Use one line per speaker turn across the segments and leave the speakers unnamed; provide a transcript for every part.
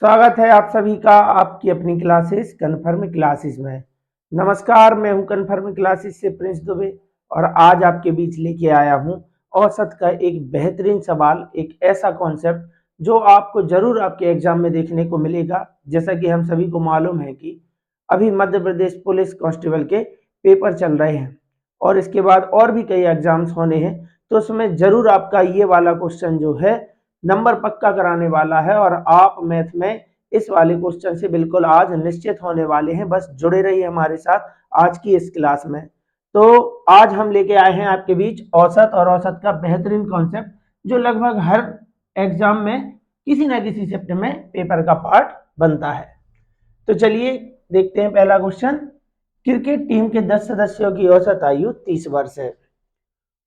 स्वागत है आप सभी का आपकी अपनी क्लासेस कन्फर्म क्लासेस में। नमस्कार, मैं हूं कन्फर्म क्लासेस से प्रिंस दुबे और आज आपके बीच लेके आया हूं औसत का एक बेहतरीन सवाल, एक ऐसा कॉन्सेप्ट जो आपको जरूर आपके एग्जाम में देखने को मिलेगा। जैसा कि हम सभी को मालूम है कि अभी मध्य प्रदेश पुलिस कांस्टेबल के पेपर चल रहे हैं और इसके बाद और भी कई एग्जाम्स होने हैं, तो उसमें जरूर आपका ये वाला क्वेश्चन जो है नंबर पक्का कराने वाला है और आप मैथ में इस वाले क्वेश्चन से बिल्कुल आज निश्चित होने वाले हैं। बस जुड़े रहिए हमारे साथ आज की इस क्लास में। तो आज हम लेके आए हैं आपके बीच औसत और औसत का बेहतरीन कॉन्सेप्ट जो लगभग हर एग्जाम में किसी ना किसी शिफ्ट में पेपर का पार्ट बनता है। तो चलिए देखते हैं पहला क्वेश्चन। क्रिकेट टीम के 10 सदस्यों की औसत आयु 30 वर्ष है।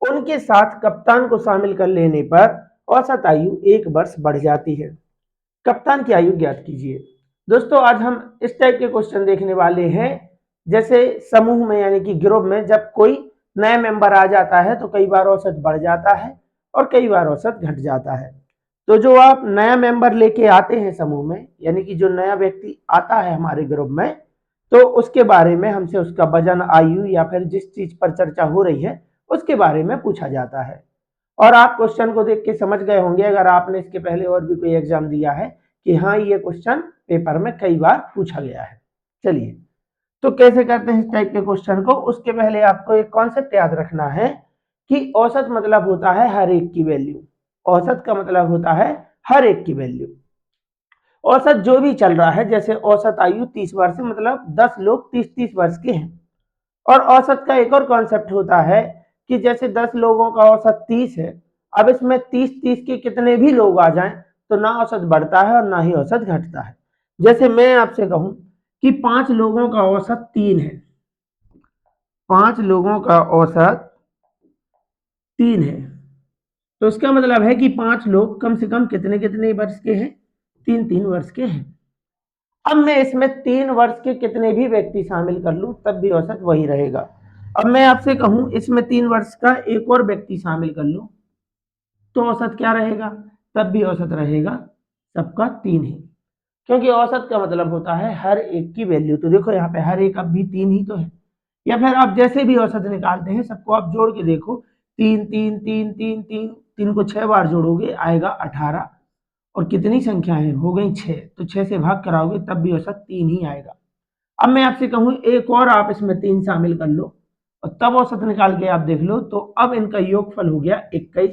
उनके साथ कप्तान को शामिल कर लेने पर औसत आयु 1 वर्ष बढ़ जाती है। कप्तान की आयु ज्ञात कीजिए। दोस्तों आज हम इस टाइप के क्वेश्चन देखने वाले हैं। जैसे समूह में यानी कि ग्रुप में जब कोई नया मेंबर आ जाता है तो कई बार औसत बढ़ जाता है और कई बार औसत घट जाता है। तो जो आप नया मेंबर लेके आते हैं समूह में, यानी कि जो नया व्यक्ति आता है हमारे ग्रुप में, तो उसके बारे में हमसे उसका वजन, आयु या फिर जिस चीज पर चर्चा हो रही है उसके बारे में पूछा जाता है। और आप क्वेश्चन को देख के समझ गए होंगे अगर आपने इसके पहले और भी कोई एग्जाम दिया है कि हाँ ये क्वेश्चन पेपर में कई बार पूछा गया है। चलिए तो कैसे करते हैं इस टाइप के क्वेश्चन को, उसके पहले आपको एक कॉन्सेप्ट याद रखना है कि औसत मतलब होता है हर एक की वैल्यू। औसत का मतलब होता है हर एक की वैल्यू। औसत जो भी चल रहा है, जैसे औसत आयु 30 वर्ष मतलब 10 लोग 30-30 वर्ष के हैं। और औसत का एक और कॉन्सेप्ट होता है कि जैसे 10 लोगों का औसत 30 है, अब इसमें 30-30 के कितने भी लोग आ जाएं तो ना औसत बढ़ता है और ना ही औसत घटता है। जैसे मैं आपसे कहूं कि 5 लोगों का औसत 3 है, 5 लोगों का औसत 3 है, तो इसका मतलब है कि 5 लोग कम से कम कितने कितने वर्ष के हैं, 3-3 वर्ष के हैं। अब मैं इसमें 3 वर्ष के कितने भी व्यक्ति शामिल कर लूं तब भी औसत वही रहेगा। अब मैं आपसे कहूं इसमें 3 वर्ष का एक और व्यक्ति शामिल कर लूं तो औसत क्या रहेगा, तब भी औसत रहेगा सबका 3 ही, क्योंकि औसत का मतलब होता है हर एक की वैल्यू। तो देखो यहाँ पे हर एक अब भी 3 ही तो है, या फिर आप जैसे भी औसत निकालते हैं सबको आप जोड़ के देखो, 3 को 6 बार जोड़ोगे आएगा 18 और कितनी संख्याएं हो गई 6, तो 6 से भाग कराओगे तब भी औसत 3 ही आएगा। अब मैं आपसे कहूं एक और आप इसमें 3 शामिल कर लो और तब औसत निकाल के आप देख लो, तो अब इनका योगफल हो गया 21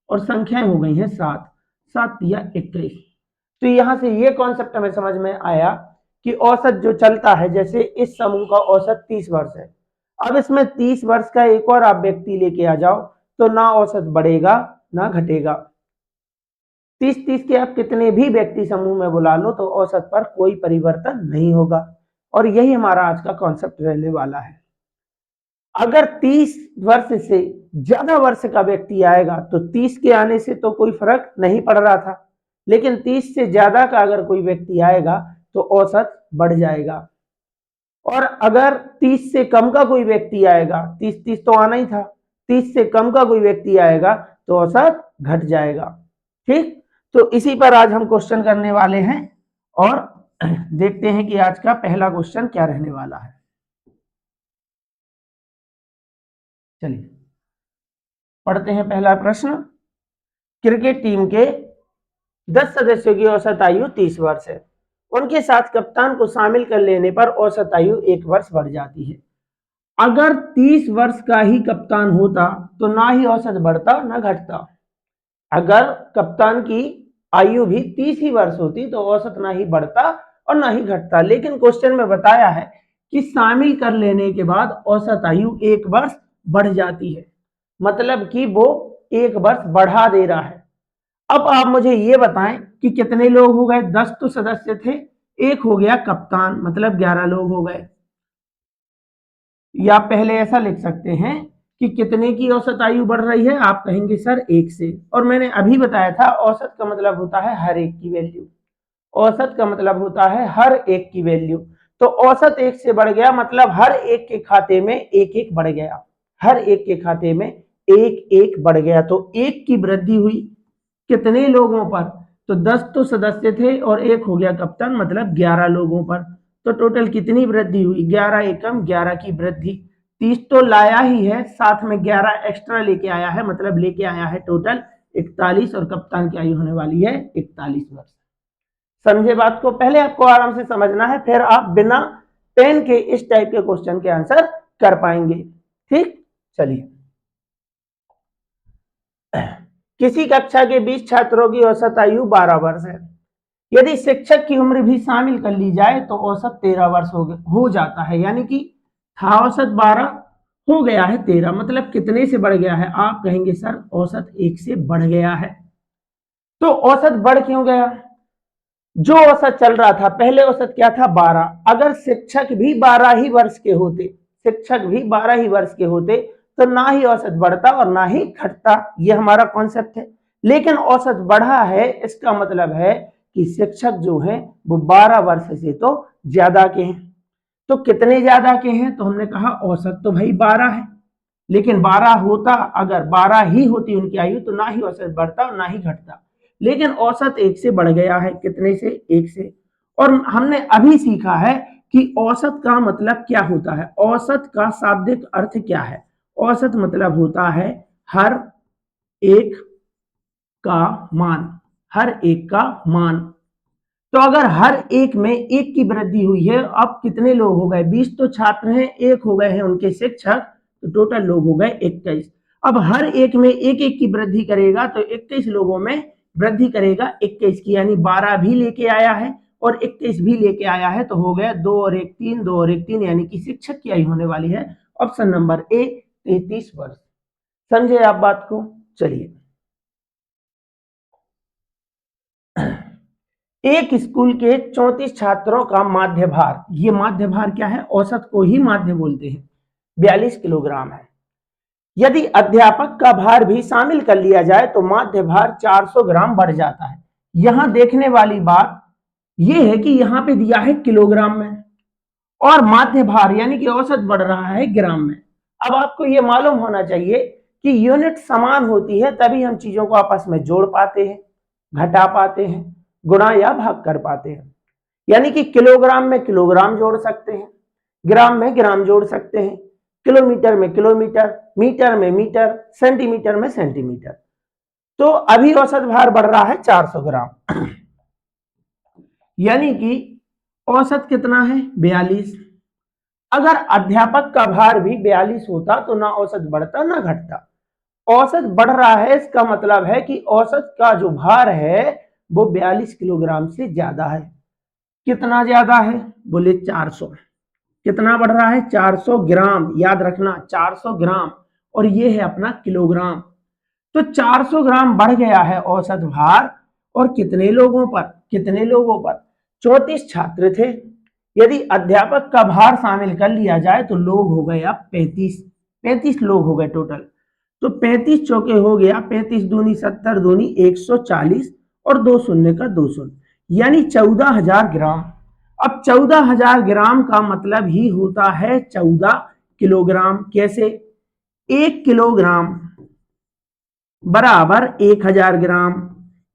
और संख्याएं हो गई हैं 7, 7 या 21। तो यहां से ये कॉन्सेप्ट हमें समझ में आया कि औसत जो चलता है, जैसे इस समूह का औसत 30 वर्ष है, अब इसमें 30 वर्ष का एक और आप व्यक्ति लेके आ जाओ तो ना औसत बढ़ेगा ना घटेगा। 30-30 के आप कितने भी व्यक्ति समूह में बुला लो तो औसत पर कोई परिवर्तन नहीं होगा। और यही हमारा आज का कॉन्सेप्ट रहने वाला है। अगर 30 वर्ष से ज्यादा वर्ष का व्यक्ति आएगा तो 30 के आने से तो कोई फर्क नहीं पड़ रहा था, लेकिन 30 से ज्यादा का अगर कोई व्यक्ति आएगा तो औसत बढ़ जाएगा। और अगर 30 से कम का कोई व्यक्ति आएगा, 30-30 तो आना ही था, 30 से कम का कोई व्यक्ति आएगा तो औसत घट जाएगा। ठीक, तो इसी पर आज हम क्वेश्चन करने वाले हैं और देखते हैं कि आज का पहला क्वेश्चन क्या रहने वाला है। चलिए पढ़ते हैं पहला प्रश्न। क्रिकेट टीम के 10 सदस्यों की औसत आयु 30 वर्ष है। उनके साथ कप्तान को शामिल कर लेने पर औसत आयु 1 वर्ष बढ़ जाती है। अगर 30 वर्ष का ही कप्तान होता तो ना ही औसत बढ़ता ना घटता। अगर कप्तान की आयु भी 30 ही वर्ष होती तो औसत ना ही बढ़ता और ना ही घटता, लेकिन क्वेश्चन में बताया है कि शामिल कर लेने के बाद औसत आयु 1 वर्ष बढ़ जाती है, मतलब कि वो 1 वर्ष बढ़ा दे रहा है। अब आप मुझे ये बताएं कि कितने लोग हो गए, 10 तो सदस्य थे, एक हो गया कप्तान मतलब 11 लोग हो गए। या पहले ऐसा लिख सकते हैं कि कितने की औसत आयु बढ़ रही है, आप कहेंगे सर 1 से, और मैंने अभी बताया था औसत का मतलब होता है हर एक की वैल्यू। औसत का मतलब होता है हर एक की वैल्यू, तो औसत 1 से बढ़ गया मतलब हर एक के खाते में 1-1 बढ़ गया, हर एक के खाते में 1-1 बढ़ गया, तो 1 की वृद्धि हुई कितने लोगों पर, तो 10 तो सदस्य थे और एक हो गया कप्तान, मतलब 11 लोगों पर। तो टोटल कितनी वृद्धि हुई? 11 एकम 11 की वृद्धि। 30 तो लाया ही है, साथ में 11 एक्स्ट्रा लेके आया है, मतलब लेके आया है टोटल 41, और कप्तान की आयु होने वाली है 41 वर्ष। समझे बात को? पहले आपको आराम से समझना है, फिर आप बिना पेन के इस टाइप के क्वेश्चन के आंसर कर पाएंगे। ठीक, चलिए। किसी कक्षा के 20 छात्रों की औसत आयु 12 वर्ष है। यदि शिक्षक की उम्र भी शामिल कर ली जाए तो औसत 13 वर्ष हो जाता है। यानी कि था औसत 12, हो गया है 13, मतलब कितने से बढ़ गया है? आप कहेंगे सर औसत 1 से बढ़ गया है। तो औसत बढ़ क्यों गया? जो औसत चल रहा था, पहले औसत क्या था? 12। अगर शिक्षक भी 12 ही वर्ष के होते, शिक्षक भी 12 ही वर्ष के होते, तो ना ही औसत बढ़ता और ना ही घटता। ये हमारा कॉन्सेप्ट है। लेकिन औसत बढ़ा है, इसका मतलब है कि शिक्षक जो है वो 12 वर्ष से तो ज्यादा के हैं। तो कितने ज्यादा के हैं? तो हमने कहा औसत तो भाई 12 है, लेकिन 12 होता, अगर 12 ही होती उनकी आयु, तो ना ही औसत बढ़ता और ना ही घटता। लेकिन औसत 1 से बढ़ गया है। कितने से? 1 से। और हमने अभी सीखा है कि औसत का मतलब क्या होता है। औसत का शाब्दिक अर्थ क्या है? औसत मतलब होता है हर एक का मान, हर एक का मान। तो अगर हर एक में एक की वृद्धि हुई है, अब कितने लोग हो गए? 20 तो छात्र हैं, एक हो गए हैं उनके शिक्षक, तो टोटल लोग हो गए 21। अब हर एक में एक एक की वृद्धि करेगा तो 21 लोगों में वृद्धि करेगा 21 की, यानी 12 भी लेके आया है और 21 भी लेके आया है, तो हो गया 2 और 1 3, 2 और 1 3, यानी कि शिक्षक की आयु होने वाली है ऑप्शन नंबर ए 33 वर्ष। समझे आप बात को? चलिए। एक स्कूल के 34 छात्रों का माध्य भार, ये माध्य भार क्या है? औसत को ही माध्य बोलते हैं, 42 किलोग्राम है। यदि अध्यापक का भार भी शामिल कर लिया जाए तो माध्य भार 400 ग्राम बढ़ जाता है। यहां देखने वाली बात यह है कि यहां पे दिया है किलोग्राम में, और माध्य भार यानी कि औसत बढ़ रहा है ग्राम में। अब आपको यह मालूम होना चाहिए कि यूनिट समान होती है तभी हम चीजों को आपस में जोड़ पाते हैं, घटा पाते हैं, गुणा या भाग कर पाते हैं। यानी कि किलोग्राम में किलोग्राम जोड़ सकते हैं, ग्राम में ग्राम जोड़ सकते हैं, किलोमीटर में किलोमीटर, मीटर में मीटर, सेंटीमीटर में सेंटीमीटर। तो अभी औसत भार बढ़ रहा है 400 ग्राम, यानी कि औसत कितना है? 42। अगर अध्यापक का भार भी 42 होता तो ना औसत बढ़ता ना घटता। औसत बढ़ रहा है, इसका मतलब है कि औसत का जो भार है वो 42 किलोग्राम से ज्यादा है। कितना ज्यादा है? बोले 400। कितना बढ़ रहा है? 400 ग्राम, याद रखना 400 ग्राम, और ये है अपना किलोग्राम। तो 400 ग्राम बढ़ गया है औसत भार, और कितने लोगों पर? कितने लोगों पर? 34 छात्र थे। यदि अध्यापक का भार शामिल कर लिया जाए तो लोग हो गए अब 35, 35 लोग हो गए टोटल। तो 35 चौके हो गया, 35 दूनी 70 दूनी 140, और 2 शून्य का 2 शून्य, यानी 14,000 ग्राम। अब 14,000 ग्राम का मतलब ही होता है 14 किलोग्राम। कैसे? 1 किलोग्राम बराबर 1,000 ग्राम,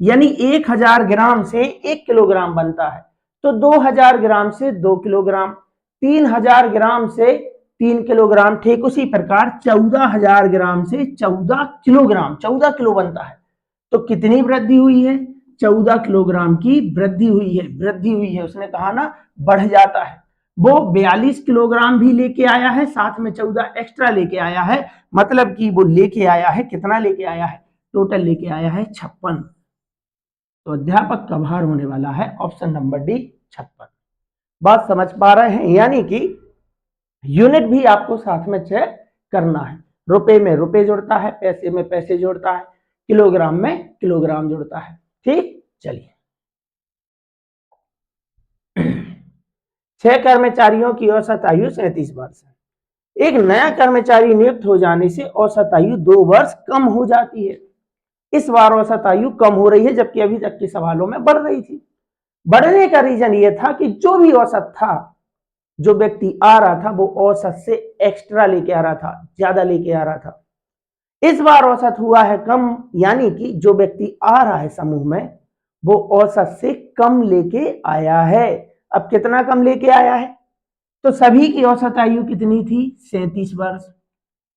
यानी 1,000 ग्राम से 1 किलोग्राम बनता है। तो 2,000 ग्राम से 2 किलोग्राम, 3,000 ग्राम से 3 किलोग्राम, ठीक उसी प्रकार 14,000 ग्राम से 14 किलोग्राम, 14 किलो बनता है। तो कितनी वृद्धि हुई है? 14 किलोग्राम की वृद्धि हुई है। वृद्धि हुई है, उसने कहा ना बढ़ जाता है। वो 42 किलोग्राम भी लेके आया है, साथ में 14 एक्स्ट्रा लेके आया है, मतलब कि वो लेके आया है, कितना लेके आया है? टोटल लेके आया है 56। तो अध्यापक का भार होने वाला है ऑप्शन नंबर डी 56। बात समझ पा रहे हैं? यानी कि यूनिट भी आपको साथ में चेक करना है। रुपए में रुपए जोड़ता है, पैसे में पैसे जोड़ता है, किलोग्राम में किलोग्राम जोड़ता है। ठीक, चलिए। 6 कर्मचारियों की औसत आयु 37 वर्ष है। एक नया कर्मचारी नियुक्त हो जाने से औसत आयु 2 वर्ष कम हो जाती है। इस बार औसत आयु कम हो रही है, जबकि अभी तक के सवालों में बढ़ रही थी। बढ़ने का रीजन ये था कि जो भी औसत था, जो व्यक्ति आ रहा था वो औसत से एक्स्ट्रा लेके आ रहा था, ज्यादा लेके आ रहा था। इस बार औसत हुआ है कम, यानी कि जो व्यक्ति आ रहा है समूह में वो औसत से कम लेके आया है। अब कितना कम लेके आया है? तो सभी की औसत आयु कितनी थी? 37 वर्ष।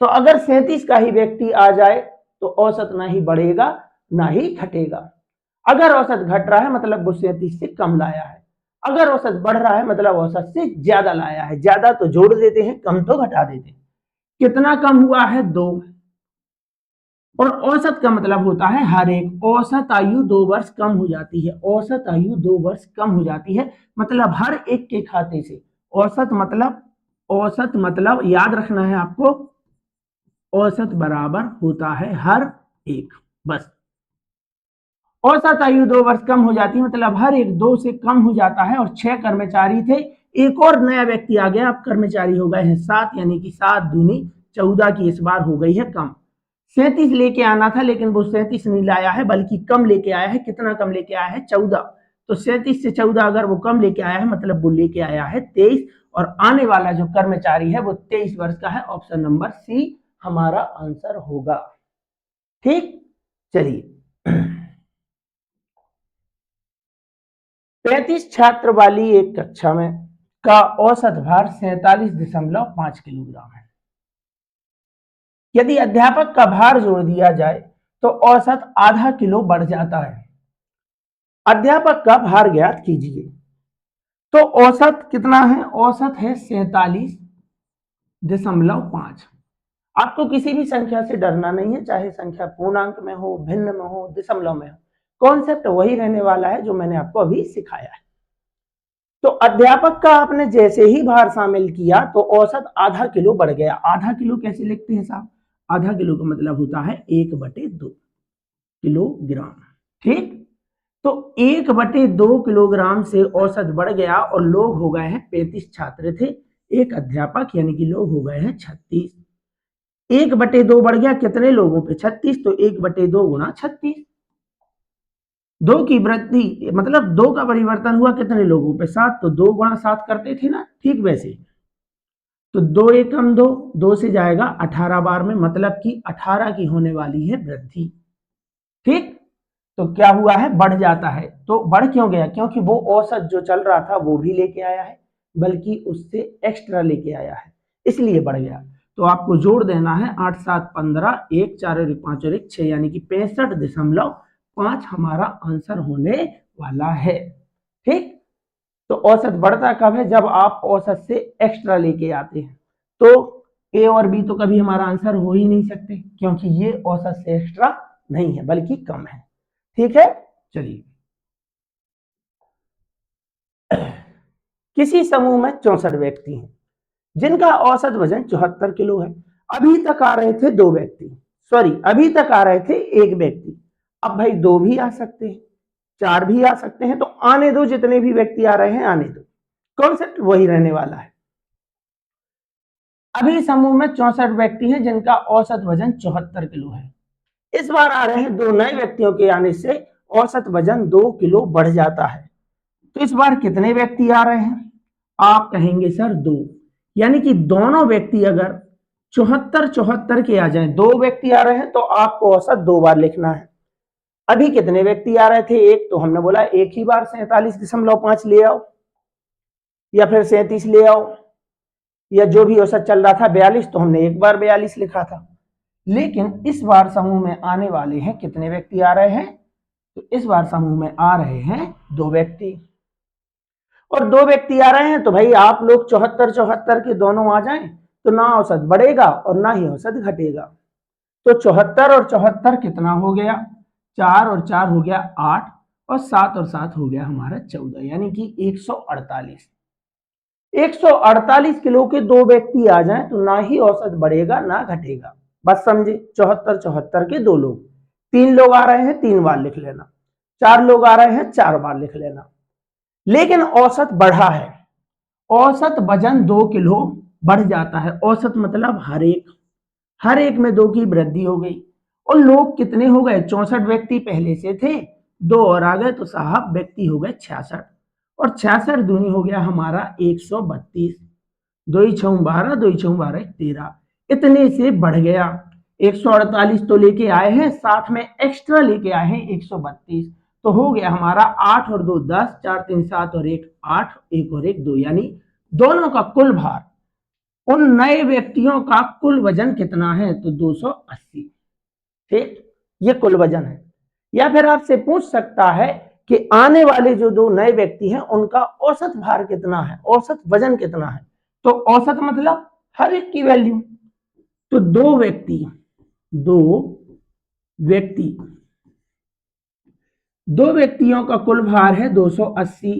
तो अगर 37 का ही व्यक्ति आ जाए तो औसत ना ही बढ़ेगा ना ही घटेगा। अगर औसत घट रहा है मतलब वो 37 से कम लाया है, अगर औसत बढ़ रहा है मतलब औसत से ज्यादा लाया है। ज्यादा तो जोड़ देते हैं, कम तो घटा देते हैं। कितना कम हुआ है? 2। और औसत का मतलब होता है हर एक। औसत आयु 2 वर्ष कम हो जाती है, औसत आयु 2 वर्ष कम हो जाती है, मतलब हर एक के खाते से। औसत मतलब याद रखना है आपको, औसत बराबर होता है हर एक, बस। औसत आयु 2 वर्ष कम हो जाती है मतलब हर एक 2 से कम हो जाता है। और 6 कर्मचारी थे, एक और नया व्यक्ति आ गया, अब कर्मचारी हो गए हैं 7, यानी कि 7 दूनी 14 की इस बार हो गई है कम। 37 लेके आना था लेकिन वो 37 नहीं लाया है बल्कि कम लेके आया है। कितना कम लेके आया है? 14। तो 37 से 14 अगर वो कम लेके आया है मतलब वो लेके आया है 23। और आने वाला जो कर्मचारी है वो 23 वर्ष का है। ऑप्शन नंबर सी हमारा आंसर होगा। ठीक, चलिए। 35 छात्र वाली एक कक्षा में का औसत भार 47.5 किलोग्राम है। यदि अध्यापक का भार जोड़ दिया जाए तो औसत आधा किलो बढ़ जाता है। अध्यापक का भार ज्ञात कीजिए। तो औसत कितना है? औसत है 47.5। आपको किसी भी संख्या से डरना नहीं है, चाहे संख्या पूर्णांक में हो, भिन्न में हो, दशमलव में हो, कॉन्सेप्ट वही रहने वाला है जो मैंने आपको अभी सिखाया है। तो अध्यापक का आपने जैसे ही भार शामिल किया तो औसत आधा किलो बढ़ गया। आधा किलो कैसे लिखते हैं साहब? आधा किलो का मतलब होता है 1/2 किलोग्राम। ठीक, तो 1/2 किलोग्राम से औसत बढ़ गया और लोग हो गए हैं 35 छात्र थे, एक अध्यापक, यानी कि लोग हो गए हैं 36। 1/2 बढ़ गया कितने लोगों पे? 36। तो 1/2 गुना 36। 2 की वृद्धि मतलब 2 का परिवर्तन हुआ कितने लोगों पे? 7। तो 2 गुणा 7 करते थे ना, ठीक वैसे। तो 2 एकम 2, 2 से जाएगा 18 बार में, मतलब कि 18 की होने वाली है वृद्धि। ठीक, तो क्या हुआ है? बढ़ जाता है। तो बढ़ क्यों गया? क्योंकि वो औसत जो चल रहा था वो भी लेके आया है, बल्कि उससे एक्स्ट्रा लेके आया है, इसलिए बढ़ गया। तो आपको जोड़ देना है 8 7 15, 1 4 और 5 और 1 6, यानी कि 65.5 हमारा आंसर होने वाला है। ठीक, तो औसत बढ़ता कब है? जब आप औसत से एक्स्ट्रा लेके आते हैं। तो ए और बी तो कभी हमारा आंसर हो ही नहीं सकते, क्योंकि ये औसत से एक्स्ट्रा नहीं है बल्कि कम है। ठीक है, चलिए। किसी समूह में 64 व्यक्ति हैं जिनका औसत वजन 74 किलो है। अभी तक आ रहे थे 2 व्यक्ति, सॉरी अभी तक आ रहे थे 1 व्यक्ति। अब भाई 2 भी आ सकते हैं, 4 भी आ सकते हैं, तो आने दो, जितने भी व्यक्ति आ रहे हैं आने दो, कॉन्सेप्ट वही रहने वाला है। अभी समूह में 64 व्यक्ति हैं जिनका औसत वजन 74 किलो है। इस बार आ रहे हैं 2 नए व्यक्तियों के आने से औसत वजन 2 किलो बढ़ जाता है। तो इस बार कितने व्यक्ति आ रहे हैं? आप कहेंगे सर 2, यानी कि दोनों व्यक्ति अगर 74 74 के आ जाएं, 2 व्यक्ति आ रहे हैं तो आपको औसत 2 बार लिखना है। अभी कितने व्यक्ति आ रहे थे? 1, तो हमने बोला एक ही बार 47.5 ले आओ, या फिर 37 ले आओ, या जो भी औसत चल रहा था 42, तो हमने एक बार 42 लिखा था। लेकिन इस बार समूह में आने वाले हैं, कितने व्यक्ति आ रहे हैं? तो इस बार समूह में आ रहे हैं 2 व्यक्ति, और 2 व्यक्ति आ रहे हैं तो भाई आप लोग 74 74 के दोनों आ जाएं तो ना औसत बढ़ेगा और ना ही औसत घटेगा। तो 74 और 74 कितना हो गया? 4 और 4 हो गया 8, और 7 और 7 हो गया हमारा 14, यानी कि 148। 148 किलो के 2 व्यक्ति आ जाएं तो ना ही औसत बढ़ेगा ना घटेगा। बस समझे? 74 74 के 2 लोग, 3 लोग आ रहे हैं 3 बार लिख लेना, 4 लोग आ रहे हैं 4 बार लिख लेना। लेकिन औसत बढ़ा है, औसत वजन 2 किलो बढ़ जाता है। औसत मतलब हर एक में 2 की वृद्धि हो गई। और लोग कितने हो गए? 64 व्यक्ति पहले से थे, 2 और आ गए तो साहब व्यक्ति हो गए 66, और 66 दूनी हो गया हमारा 132। 2 छऊ 12, 2 छऊ 12 13, इतने से बढ़ गया। 148 तो लेके आए हैं, साथ में एक्स्ट्रा लेके आए हैं 132, तो हो गया हमारा 8 और 2 10, 4 3 7 और 1 8, 1 और 1 2, यानी दोनों का कुल भार, उन नए व्यक्तियों का कुल वजन कितना है, तो 280। ठीक, ये कुल वजन है। या फिर आपसे पूछ सकता है कि आने वाले जो दो नए व्यक्ति हैं उनका औसत भार कितना है, औसत वजन कितना है। तो औसत मतलब हर एक की वैल्यू। तो दो व्यक्ति दो व्यक्तियों का कुल भार है 280,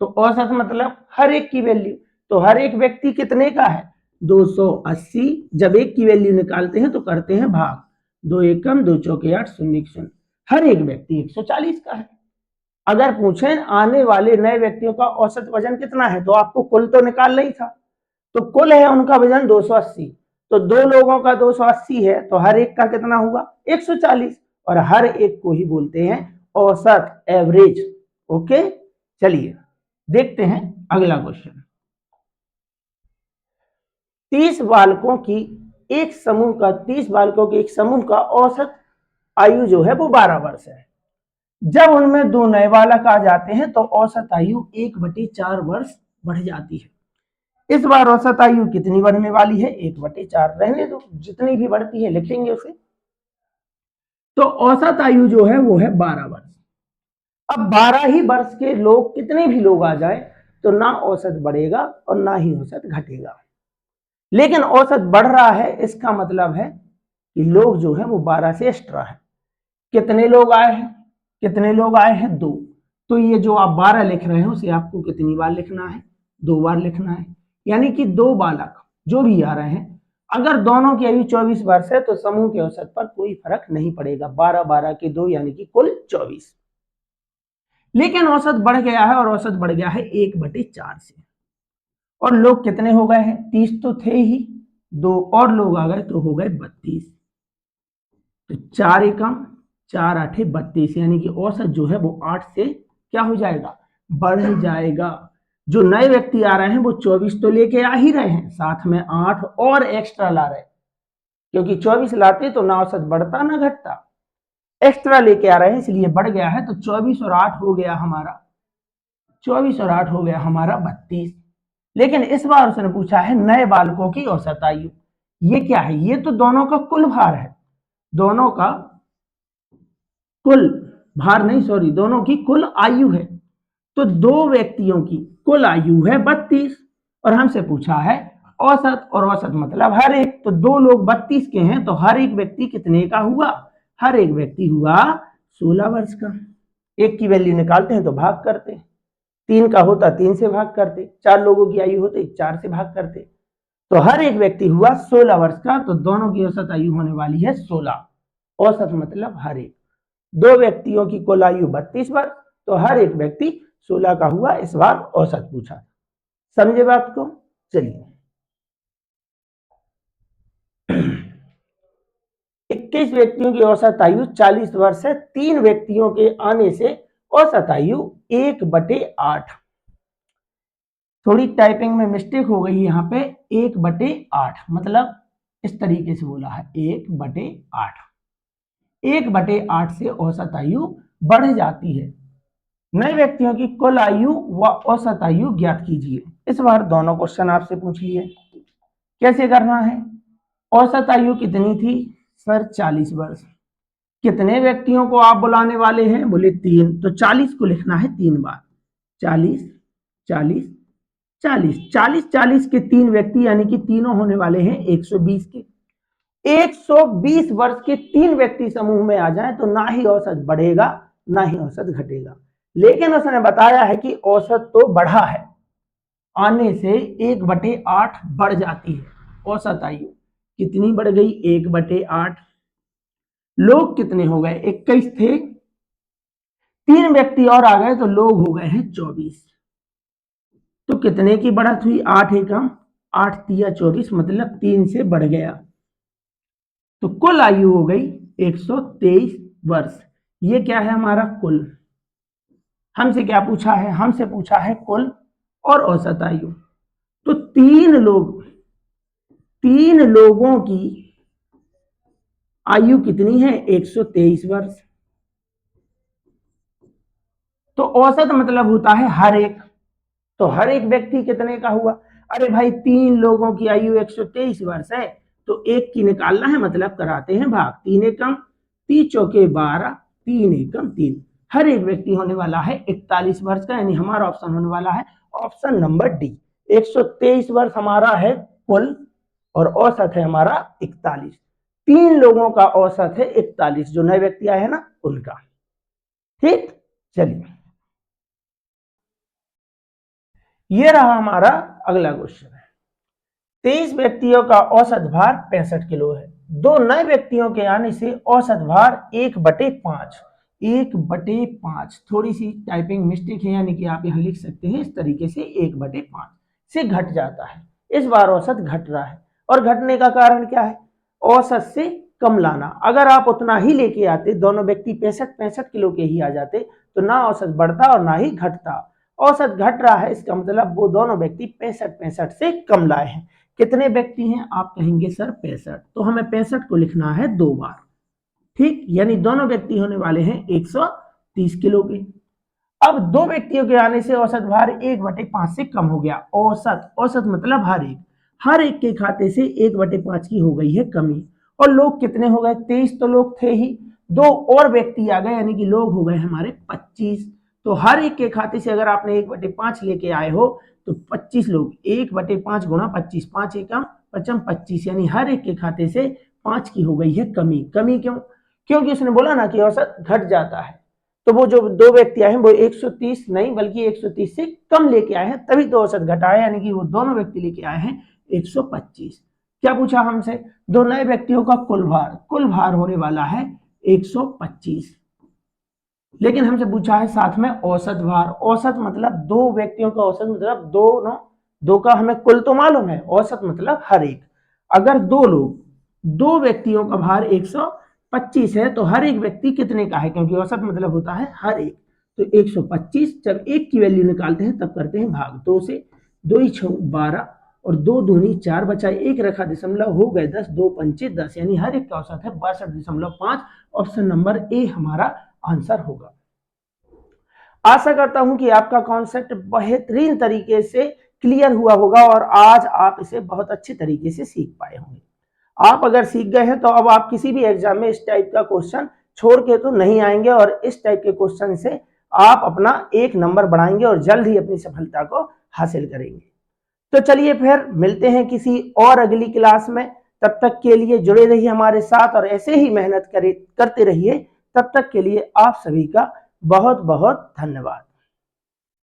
तो औसत मतलब हर एक की वैल्यू। तो हर एक व्यक्ति कितने का है, 280। जब एक की वैल्यू निकालते हैं तो करते हैं भाग, 2 एकम 2 चौके 8, 0 0। हर एक व्यक्ति 140 का है। अगर पूछें आने वाले नए व्यक्तियों का औसत वजन कितना है, तो आपको कुल तो निकालना ही था। तो कुल है उनका वजन 280, तो दो लोगों का 280 है, तो हर एक का कितना हुआ, 140। और हर एक को ही बोलते हैं औसत, एवरेज। ओके, चलिए देखते हैं अगला क्वेश्चन। 30 बालकों की एक समूह का औसत आयु जो है वो 12 वर्ष है। जब उनमें दो नए बालक आ जाते हैं तो औसत आयु 1/4 वर्ष बढ़ जाती है। इस बार औसत आयु कितनी बढ़ने वाली है, 1/4। रहने दो, जितनी भी बढ़ती है लिखेंगे उसे। तो औसत आयु जो है वो है 12 वर्ष। अब 12 ही वर्ष के लोग, कितने भी लोग आ जाए, तो ना औसत बढ़ेगा और ना ही औसत घटेगा। लेकिन औसत बढ़ रहा है, इसका मतलब है कि लोग जो है वो 12 से एक्स्ट्रा है। कितने लोग आए हैं, कितने लोग आए हैं, 2। तो ये जो आप 12 लिख रहे हैं उसे आपको कितनी बार लिखना है, 2 बार लिखना है। यानी कि दो बालक जो भी आ रहे हैं, अगर दोनों की आयु 24 वर्ष है तो समूह के औसत पर कोई फर्क नहीं पड़ेगा। 12 12 के 2 यानी कि कुल 24। लेकिन औसत बढ़ गया है, और औसत बढ़ गया है 1/4 से। और लोग कितने हो गए हैं, 30 तो थे ही, 2 और लोग आ गए तो हो गए 32। तो 4 एकम 4 8 32, यानी कि औसत जो है वो 8 से क्या हो जाएगा, बढ़ जाएगा। जो नए व्यक्ति आ रहे हैं वो 24 तो लेके आ ही रहे हैं, साथ में 8 और एक्स्ट्रा ला रहे हैं, क्योंकि 24 लाते तो ना औसत बढ़ता ना घटता। एक्स्ट्रा लेके आ रहे हैं इसलिए बढ़ गया है। तो 24 और 8 हो गया हमारा, 24 और 8 हो गया हमारा 32। लेकिन इस बार उसने पूछा है नए बालकों की औसत आयु। ये क्या है, ये तो दोनों का कुल भार है, दोनों का कुल भार नहीं, सॉरी, दोनों की कुल आयु है। तो दो व्यक्तियों की कुल आयु है 32, और हमसे पूछा है औसत, और औसत मतलब हर एक। तो दो लोग 32 के हैं, तो हर एक व्यक्ति कितने का हुआ, हर एक व्यक्ति हुआ 16 वर्ष का। एक की वैल्यू निकालते हैं तो भाग करते, 3 का होता 3 से भाग करते, 4 लोगों की आयु होती 4 से भाग करते। तो हर एक व्यक्ति हुआ 16 वर्ष का, तो दोनों की औसत आयु होने वाली है 16। औसत मतलब हर एक। दो व्यक्तियों की कुल आयु 32 वर्ष, तो हर एक व्यक्ति 16 का हुआ। इस बार औसत पूछा, समझे बात को। चलिए 21 व्यक्तियों की औसत आयु 40 वर्ष है। 3 व्यक्तियों के आने से औसत आयु 1/8। थोड़ी टाइपिंग में मिस्टेक हो गई यहाँ पे, 1/8 मतलब इस तरीके से बोला है, 1/8। 1/8 से औसत आयु बढ़ जाती है। नए व्यक्तियों की कुल आयु व औसत आयु ज्ञात कीजिए। इस बार दोनों क्वेश्चन आपसे पूछ लिए। कैसे करना है, औसत आयु कितनी थी सर, 40 वर्ष। कितने व्यक्तियों को आप बुलाने वाले हैं, बोले 3, तो 40 को लिखना है 3 बार, 40 40 40 40 40 के 3 व्यक्ति, यानी कि तीनों होने वाले हैं 120 के। 120 वर्ष के 3 व्यक्ति समूह में आ जाएं तो ना ही औसत बढ़ेगा ना ही औसत घटेगा। लेकिन उसने बताया है कि औसत तो बढ़ा है, आने से 1/8 बढ़ जाती है औसत आयु। कितनी बढ़ गई, 1/8। लोग कितने हो गए, 21 थे, 3 व्यक्ति और आ गए तो लोग हो गए हैं 24। तो कितने की बढ़त हुई, 8 एकम 8 तिया 24, मतलब 3 से बढ़ गया। तो कुल आयु हो गई 123 वर्ष। ये क्या है हमारा कुल। हमसे क्या पूछा है, हमसे पूछा है कुल और औसत आयु। तो 3 लोगों की आयु कितनी है, 123 वर्ष। तो औसत मतलब होता है हर एक। तो हर एक व्यक्ति कितने का हुआ? अरे भाई 3 लोगों की आयु 123 वर्ष है, तो एक की निकालना है, मतलब कराते हैं भाग। 3 एकम 3 चौके 12, 3 एकम 3। हर एक व्यक्ति होने वाला है 41 वर्ष का, यानी हमारा ऑप्शन होने वाला है ऑप्शन नंबर डी। 123 वर्ष हमारा है कुल, और औसत है हमारा 41। 3 लोगों का औसत है 41, जो नए व्यक्ति आए हैं ना उनका। ठीक, चलिए ये रहा हमारा अगला क्वेश्चन। 23 व्यक्तियों का औसत भार 65 किलो है। 2 नए व्यक्तियों के आने से औसत भार 1/5, 1/5 थोड़ी सी टाइपिंग मिस्टेक है, यानी कि आप यहां लिख सकते हैं इस तरीके से 1/5 से घट जाता है। इस बार औसत घट रहा है, और घटने का कारण क्या है? औसत से कम लाना। अगर आप उतना ही लेके आते, दोनों व्यक्ति 65 किलो के ही आ जाते, तो ना औसत बढ़ता और ना ही घटता। औसत घट रहा है, इसका मतलब वो दोनों व्यक्ति 65 से कम लाए हैं। कितने व्यक्ति हैं? आप कहेंगे सर 65, तो हमें 65 को लिखना है 2 बार। ठीक, यानी दोनों व्यक्ति होने वाले हैं 130 किलो के। अब 2 व्यक्तियों के आने से औसत भार 1/5 से कम हो गया। औसत, औसत मतलब हर एक के खाते से 1/5 की हो गई है कमी। और लोग कितने हो गए? 23 तो लोग थे ही, 2 और व्यक्ति आ गए, यानी कि लोग हो गए हमारे 25। तो हर एक के खाते से अगर आपने 1/5 लेके आए हो, तो 25 लोग, 1/5 गुणा 25, 5 एकम 5 25, यानी हर एक के खाते से 5 की हो गई है कमी। कमी क्यों? क्योंकि उसने बोला ना कि औसत घट जाता है। तो वो जो 2 व्यक्ति आए हैं वो 130 नहीं बल्कि 130 से कम लेके आए हैं, तभी तो औसत घटा है, यानी कि वो दोनों व्यक्ति लेके आए हैं 125। क्या पूछा हमसे? 2 नए व्यक्तियों का कुल भार होने वाला है 125। लेकिन हमसे पूछा है साथ में औसत भार। औसत मतलब 2 व्यक्तियों का औसत, मतलब दोनों, 2 का हमें कुल तो मालूम है, औसत मतलब हर एक। अगर 2 लोग, 2 व्यक्तियों का भार 125 है, तो हर एक व्यक्ति कितने का है? क्योंकि औसत मतलब होता है हर एक। तो 125, जब एक की वैल्यू निकालते हैं तब करते हैं भाग 2 से। 2 ही 6 12, और 2 दूनी 4, बचा एक रखा दशमलव, हो गए 10, 2 पंचे 10, यानी हर एक का औसत है 62.5। ऑप्शन नंबर ए हमारा आंसर होगा। आशा करता हूं कि आपका कॉन्सेप्ट बेहतरीन तरीके से क्लियर हुआ होगा, और आज आप इसे बहुत अच्छे तरीके से सीख पाए होंगे। आप अगर सीख गए हैं तो अब आप किसी भी एग्जाम में इस टाइप का क्वेश्चन छोड़ के तो नहीं आएंगे, और इस टाइप के क्वेश्चन से आप अपना 1 नंबर बढ़ाएंगे और जल्द ही अपनी सफलता को हासिल करेंगे। तो चलिए फिर मिलते हैं किसी और अगली क्लास में। तब तक के लिए जुड़े रहिए हमारे साथ, और ऐसे ही मेहनत करते रहिए। तब तक के लिए आप सभी का बहुत बहुत धन्यवाद।